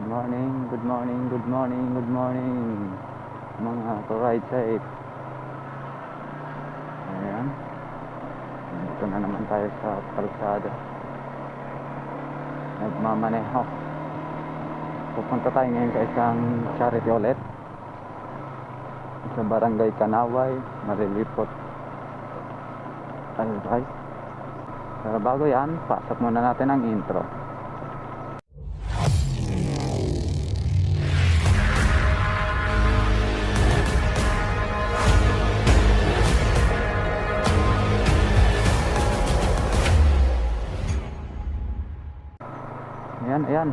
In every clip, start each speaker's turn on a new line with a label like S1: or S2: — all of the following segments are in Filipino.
S1: Morning, good morning, good morning, good morning mga ka-ride safe. Ayan, dito na naman tayo sa kalsada. Nagmamaneho. Pupunta tayo ngayon sa isang charity ulit sa Barangay Kanaway, Marilipot, Albay. Pero bago yan, pasok muna natin ang intro. Ayan,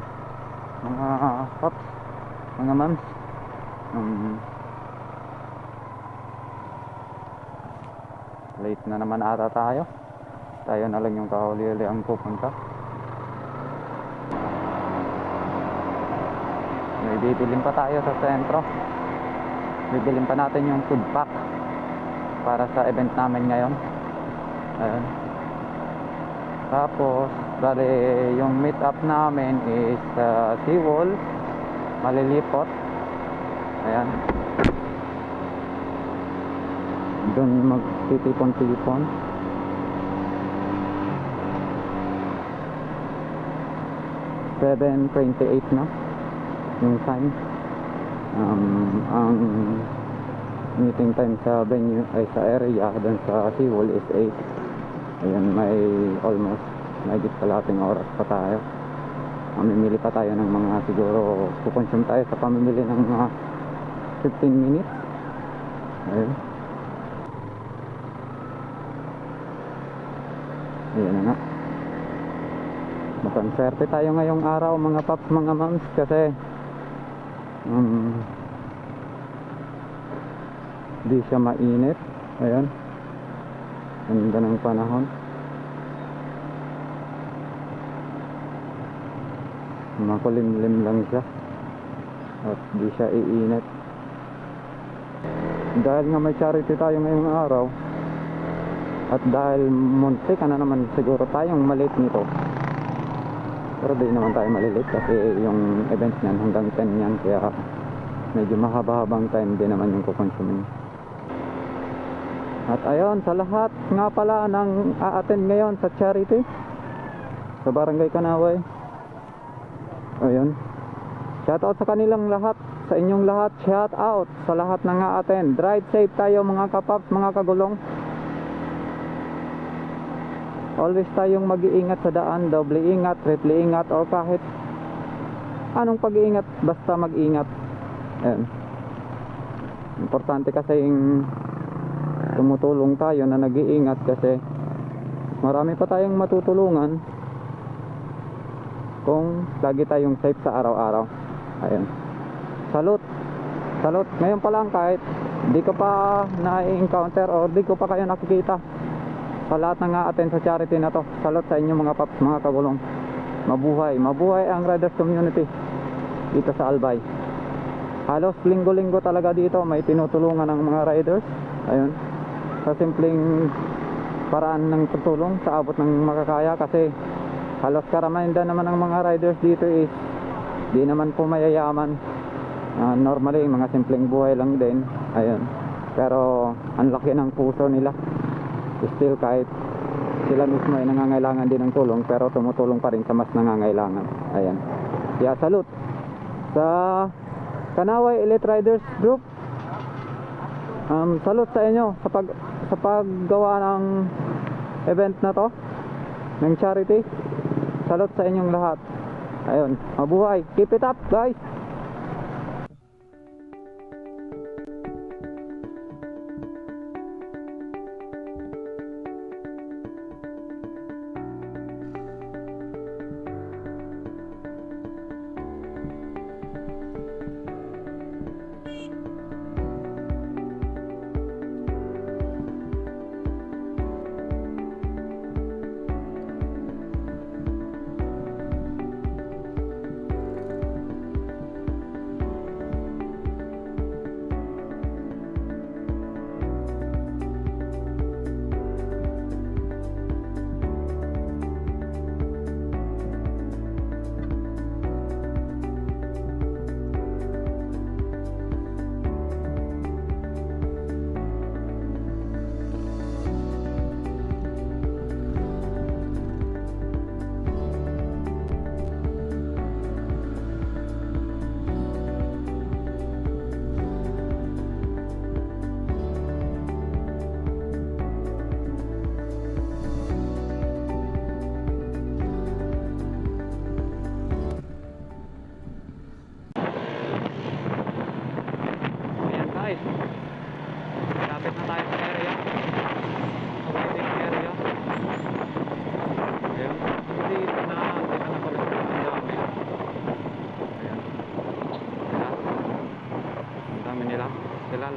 S1: mga pops, mga moms, late na naman ata tayo na lang yung kahuli-huli ang pupunta. May bibilin pa tayo sa sentro, bibilin pa natin yung food pack para sa event namin ngayon. Ayan. Tapos bali yung meet up namin is Seawall, Malilipot. Ayan, doon magtitipon-tipon. Seven 28 na yung time. Ang meeting time sa venue ay sa area doon sa Seawall is 8. Ayan, may almost mahigit kalahating oras pa tayo. Mamimili pa tayo ng mga, siguro kukonsume tayo sa pamimili ng mga 15 minutes. Ayan. Ayan na nga. Makonserte tayo ngayong araw mga paps, mga moms, kasi di siya mainit. Ayan, ganda ng panahon, makulimlim lang siya at di siya iinit. Dahil nga may charity tayo ngayong araw at dahil muntik na naman siguro tayong malate nito, pero di naman tayo malilate kasi yung event niyan hanggang 10 yan, kaya medyo mahaba-habang time din naman yung kukonsumin. At ayun, sa lahat nga pala ng a-attend ngayon sa charity sa Barangay Kanaway, ayun, shout out sa kanilang lahat, sa inyong lahat, shout out sa lahat ng a-attend. Drive safe tayo mga kapaps, mga kagulong. Always tayong mag-iingat sa daan, doble ingat, triple ingat, or kahit anong pag-iingat, basta mag-ingat. Ayun, importante kasi yung tumutulong tayo na nag-iingat, kasi marami pa tayong matutulungan kung lagi tayong safe sa araw-araw. Ayun, salute ngayon pa lang, kahit di ko pa na-encounter or di ko pa kayo nakikita, sa lahat ng nga-attend sa charity na to, salute sa inyo mga paps, mga kagulong. Mabuhay ang riders community dito sa Albay. Halos linggo-linggo talaga dito may tinutulungan ng mga riders. Ayun, sa simpleng paraan ng tutulong sa abot ng makakaya, kasi halos karamihan naman ng mga riders dito is di naman po mayayaman. Normally mga simpleng buhay lang din. Ayun, pero ang laki ng puso nila. Still, kahit sila mismo ay nangangailangan din ng tulong, pero tumutulong pa rin sa mas nangangailangan. Ayan, kaya salute sa Kanaway Elite Riders Group. Salute sa inyo sa paggawa ng event na to, ng charity. Salute sa inyong lahat. Ayun, mabuhay, keep it up guys.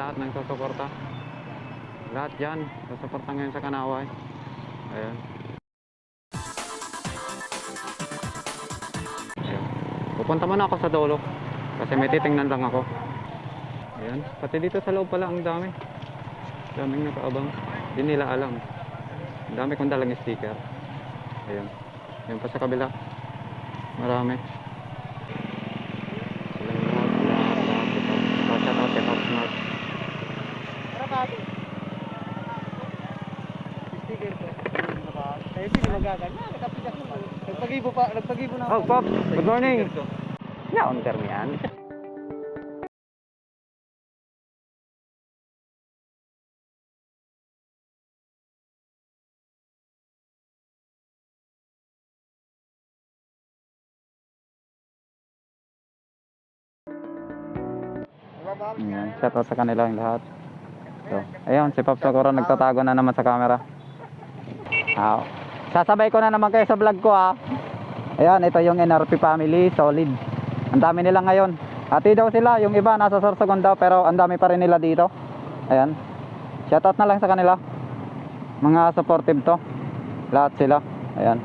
S1: lahat ng susuporta. Lahat yan, susuporta ngayon sa Kanaway. Ayan. Ayan. Pupunta muna ako sa dulo. Kasi may titingnan lang ako. Ayan. Pati dito sa loob pala ang dami. Daming nakaabang. Hindi nila alam. Ang dami kong dalang sticker. Ayan. Ayan pa sa kabila. Marami. Silang lahat. Shout out kay Top Smart.
S2: Sticker ko. Kaya hindi magagag. Nagpagibo pa, nagpagibo na.
S1: Oh, Pops. Good morning. Na-on-ter yan. Ayan, shout out sa kanilang lahat. So, ayun, si Pops Sakura nagtatago na naman sa camera. Sasabay ko na naman kayo sa vlog ko ha. Ayan, ito yung NRP family, solid. Ang dami nila ngayon. Hati daw sila, yung iba nasa Sorsogon daw, pero ang dami pa rin nila dito. Ayan. Shout out na lang sa kanila. Mga supportive to. Lahat sila. Ayan.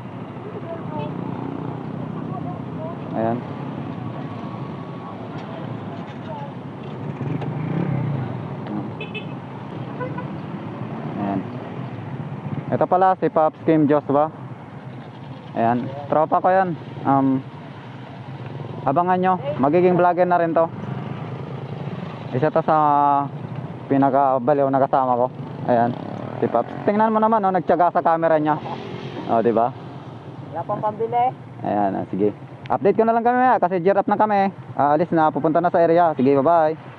S1: Ayan. Ayan. Ito pala si Pops Kim Joshua. Ayan, tropa ko yan. Abangan nyo, magiging vlogger na rin to. Isa to sa pinakabaliw na kasama ko. Ayan, si Pops. Tingnan mo naman, oh, nagtiyaga sa camera niya. Oh, di ba?
S2: Wala pang pambili.
S1: Ayan, sige. Update ko na lang kami kasi gear up na kami. Alis na, pupunta na sa area. Sige, bye-bye.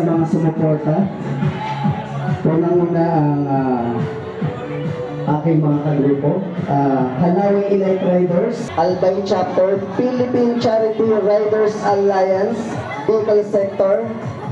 S3: sa mga sumuporta. Unang-una ang aking mga kagrupo, Hanawi Elite Riders, Albay Chapter, Philippine Charity Riders Alliance, Vehicle Sector,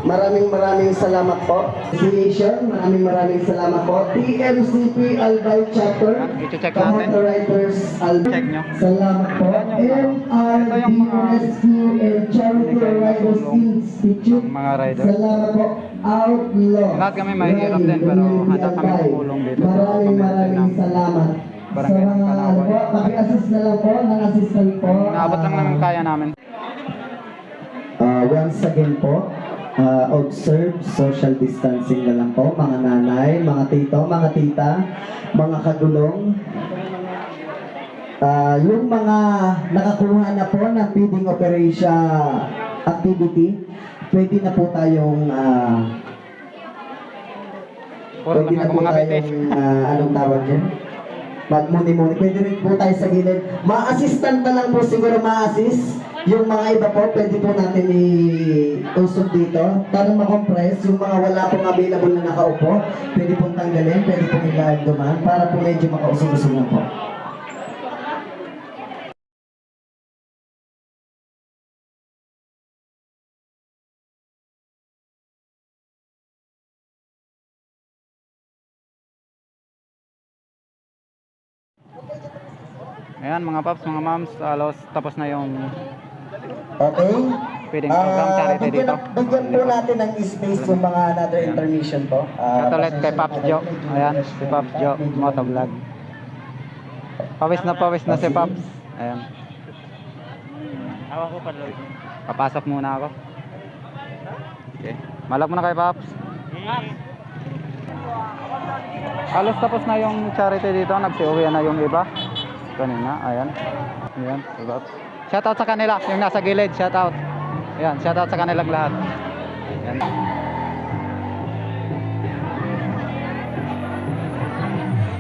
S3: maraming salamat po. Association, maraming salamat po. TMCP Albay Chapter,
S1: I-check natin.
S3: Kamotor Riders Albay,
S1: Check nyo.
S3: salamat po. MRD Rescue and Charity Riders Institute,
S1: Ang mga rider.
S3: salamat po. Outlaw.
S1: Lahat kami mahihirap din, pero handa kami tumulong dito sa
S3: Maraming
S1: community ng
S3: salamat.
S1: Barangay ng
S3: Sa mga
S1: Kalaway.
S3: po, paki-assist na lang po, ng assistant po.
S1: Naabot lang namin kaya namin.
S3: Once again po, observe social distancing na lang po, mga nanay, mga tito, mga tita, mga kagulong. Yung mga nakakuha na po ng feeding operation activity, pwede na po tayong
S1: Puro
S3: pwede
S1: lang
S3: na
S1: ako
S3: po
S1: mga
S3: tayong
S1: bitis.
S3: anong tawag dyan? Magmuni-muni. Pwede rin po tayo sa gilid. Ma-assistant na lang po siguro ma-assist. Yung mga iba po, pwede po natin i-usog dito para ma-compress. Yung mga wala pong available na nakaupo, pwede pong tanggalin, pwede pong ilahan duman para po medyo makausog-usog lang po.
S1: Ayan mga paps, mga moms, alos tapos na yung
S3: Okay?
S1: feeding program charity dito.
S3: Bigyan po natin ng space yung mga another intermission po.
S1: Katulit kay Pops Jo. Ayan, si Pops Jo, motovlog. Pawis na si Pops. Ayan.
S2: Hawa ko pa, Lloyd.
S1: Papasok muna ako. Okay. Malag muna kay Pops. Halos tapos na yung charity dito. Nagsiuwian na yung iba. Kanina, ayan. Ayan, si Pops. Shoutout sa kanila, yung nasa gilid, shoutout. Ayan, shoutout sa kanilang lahat. Ayan.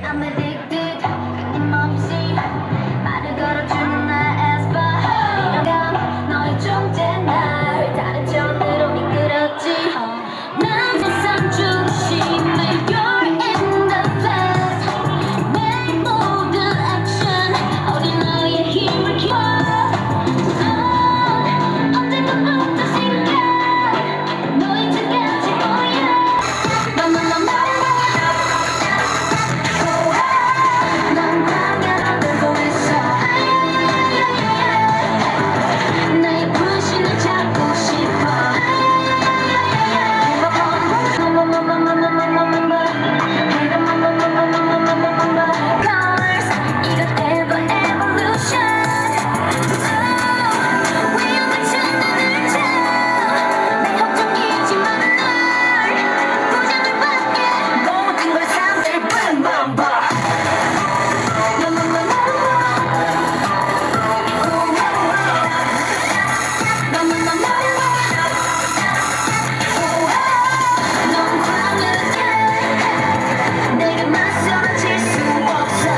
S4: I'm addicted, 임없이 말을 걸어주는 나의 스파 이런 너의 존재 날 다른 전으로 이끌었지 난 세상 중심에 You're in the fast 내 모든 action 어린 너의 힘을 키워 언제부터 생각 너의 뜻까지 보여 넌 당연한 되고 있어 나의 불신을 찾고 싶어 Colors 이건 ever evolution 위험을 찾는 내 걱정이지만 널 부정을 받게 모든 걸 상대를 뻔뻔 봐 내가 맞서칠 수 없어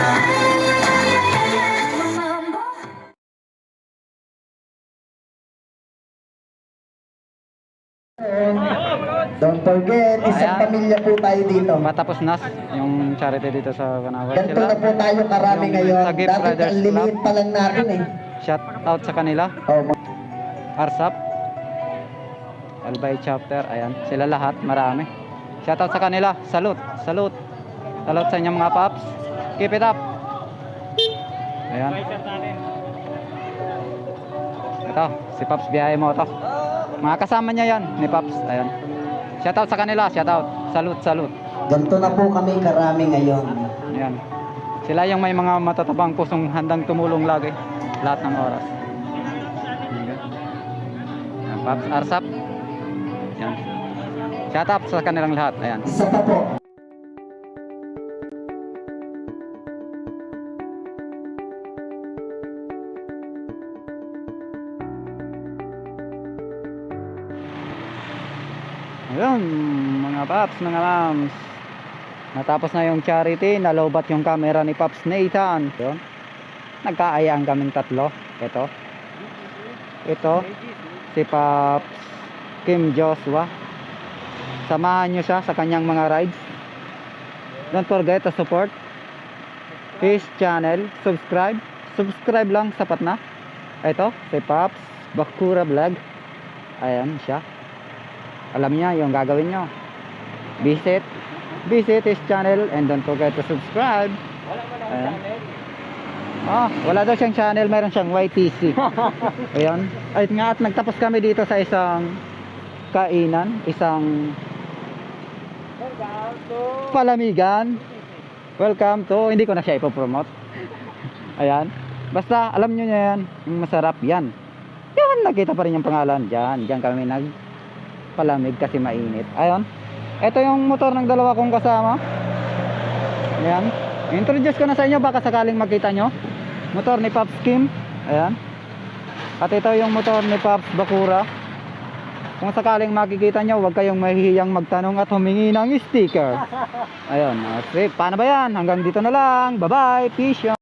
S3: Don't forget, isang
S1: Ayan.
S3: pamilya po tayo dito.
S1: Matapos na yung charity dito sa Kanaway.
S3: Ganito na po tayo karami
S1: Yung
S3: ngayon.
S1: sa Gift
S3: Dati
S1: Brothers
S3: ang limit
S1: Club.
S3: pa lang natin eh.
S1: Shout out sa kanila.
S3: Oh,
S1: Arsap. Albay chapter. Ayan. Sila lahat. Marami. Shout out sa kanila. Salute. Salute. Salute sa inyong mga paps. Keep it up. Ayan. Ito. Si Paps biyahe mo ito. Mga kasama niya yan. Ni Paps. Ayan. Shout out sa kanila. Shout out. Salute. Salute.
S3: ganito na po kami karami ngayon.
S1: Ayan. Sila yung may mga matatabang pusong handang tumulong lagi. Lahat ng oras. Ayan, Paps Arsap. Ayan. Shout out sa kanilang lahat. Ayan.
S3: Isa pa po.
S1: Ayun, mga Paps, mga Mams. Natapos na yung charity. Nalobat yung camera ni Paps Nathan. Yun. Nagkaayaan kaming tatlo. Ito si Paps Kim Joshua. Samahan nyo siya sa kanyang mga rides. Don't forget to support his channel. Subscribe lang, sapat na. Ito, si Pops Bakura Vlog. Ayan siya. Alam niya yung gagawin nyo. Visit his channel and don't forget to subscribe. Ayan. Wala daw siyang channel, mayroon siyang YTC. Ayan. Ay nga, at nagtapos kami dito sa isang kainan, isang palamigan. Welcome to, hindi ko na siya ipopromote. Ayan. Basta alam nyo yan, yung masarap yan. Yan, nakita pa rin yung pangalan. Diyan kami nagpalamig kasi mainit. Ayan. Ito yung motor ng dalawa kong kasama. Ayan. Introduce ko na sa inyo, baka sakaling makita nyo. Motor ni Pops Kim. Ayan. At ito yung motor ni Pops Bakura. Kung sakaling makikita nyo, huwag kayong mahihiyang magtanong at humingi ng sticker. Ayun. Okay, paano ba yan? Hanggang dito na lang. Bye bye. Peace.